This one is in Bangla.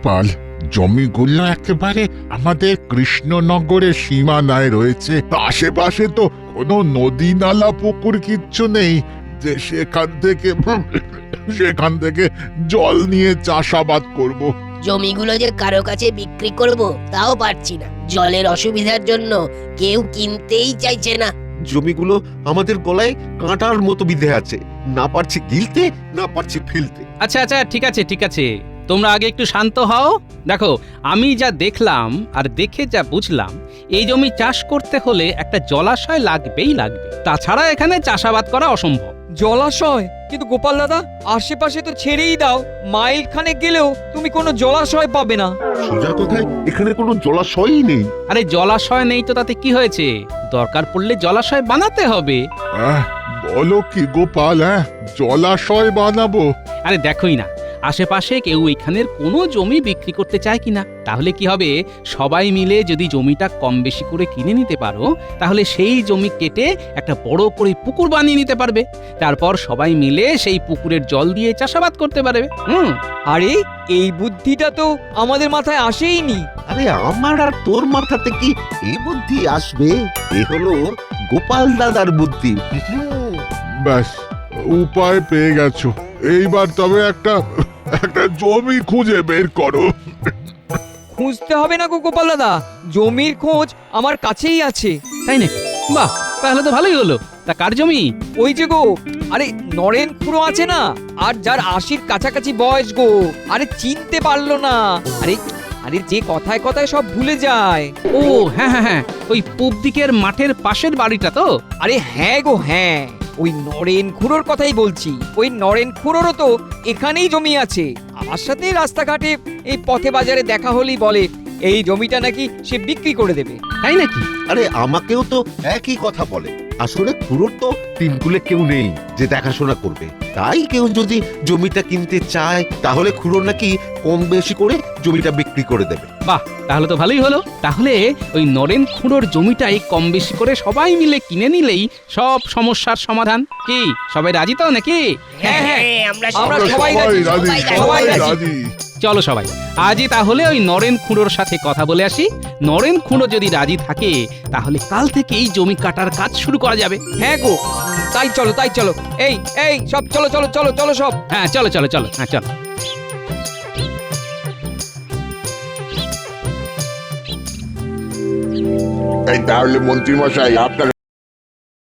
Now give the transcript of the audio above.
গোপাল, জমিগুলো একেবারে আমাদের কৃষ্ণনগরের সীমানায় রয়েছে। আশেপাশে তো কোনো নদী নালা পুকুর কিচ্ছু নেই যে সেখান থেকে জল নিয়ে চাষাবাদ করব। জমিগুলো যে কারো কাছে বিক্রি করব তাও পারছি না, জলের অসুবিধার জন্য কেউ কিনতেই চাইছে না। জমিগুলো আমাদের গলায় কাঁটার মতো বিঁধে আছে, না পারছি গিলতে, না পারছি ফেলতে। আচ্ছা আচ্ছা, ঠিক আছে ঠিক আছে, তোমরা আগে একটু শান্ত হও। দেখো, আমি যা দেখলাম আর দেখে যা বুঝলাম, এই জমি চাষ করতে হলে একটা জলাশয় লাগবেই লাগবে, তাছাড়া এখানে চাষাবাদ করা অসম্ভব। জলাশয়? কিন্তু গোপাল দাদা, আশেপাশে তো ছেড়েই দাও, মাইল খানেক গেলেও তুমি কোনো জলাশয় পাবে না। সোজা কথায় এখানে কোনো জলাশয়ই নেই। আরে জলাশয় নেই তো তাতে কি হয়েছে, দরকার পড়লে জলাশয় বানাতে হবে। বলো কি গোপাল, জলাশয় বানাবো? আরে দেখোই না, আশেপাশে কেউ এখানের কোনো জমি বিক্রি করতে চায় কিনা। তাহলে কি হবে, সবাই মিলে যদি জমিটা কম বেশি করে কিনে নিতে পারো, তাহলে সেই জমি কেটে একটা বড় করে পুকুর বানিয়ে নিতে পারবে। তারপর সবাই মিলে সেই পুকুরের জল দিয়ে চাষাবাদ করতে পারবে। আরে এই বুদ্ধিটা তো আমাদের মাথায় আসেইনি। আরে আমার আর তোর মাথাতে কি এই বুদ্ধি আসবে? এ হলো গোপাল দাদার বুদ্ধি। ব্যাস, উপায় পেয়ে গেছো। এইবার তবে একটা জমি খুঁজে বের করো। খুঁজতে হবে না গো গোপাল দাদা, জমির খোঁজ আমার কাছেই আছে। তাই নাকি? বাহ, তাহলে তো ভালোই হলো। তা কার জমি? ওই যে গো, আরে নরেন খুড়ো আছে না, আর যার ৮০-র কাছাকাছি বয়স গো। আরে চিনতে পারলো না? আরে আরে যে কথায় কথায় সব ভুলে যায়। ও হ্যাঁ হ্যাঁ হ্যাঁ, ওই পূব দিকের মাঠের পাশের বাড়িটা তো? আরে হ্যাঁ গো হ্যাঁ, ওই নরেন খুড়োর কথাই বলছি। ওই নরেন খুড়োরও তো এখানেই জমি আছে। আমার সাথে রাস্তাঘাটে এই পথে বাজারে দেখা হলেই বলে এই জমিটা নাকি সে বিক্রি করে দেবে। তাই নাকি? আরে আমাকেও তো একই কথা বলে। আসলে খুড়োর তো তিনকুলে কেউ নেই যে দেখাশোনা করবে, তাই কেউ যদি জমিটা কিনতে চায় তাহলে খুড়ো নাকি কম বেশি করে জমিটা বিক্রি করে দেবে। বাহ, তাহলে তো ভালোই হলো। তাহলে ওই নরেন খুঁড়োর জমিটাই কম বেশি করে সবাই মিলে কিনে নিলেই সব সমস্যার সমাধান। কি সবাই রাজি তো নাকি? হ্যাঁ হ্যাঁ, আমরা আমরা সবাই সবাই রাজি, সবাই রাজি। রাজি। চলো সবাই আজই তাহলে ওই নরেন খুঁড়োর সাথে কথা বলে আসি। নরেন খুঁড়ো যদি রাজি থাকে, তাহলে কাল থেকে এই জমি কাটার কাজ শুরু করা যাবে। হ্যাঁ গো, তাই চলো তাই চলো। এই এই সব চলো চলো চলো চলো সব। হ্যাঁ চলো চলো চলো, হ্যাঁ চলো। তাহলে মন্ত্রী মশাই, আপনার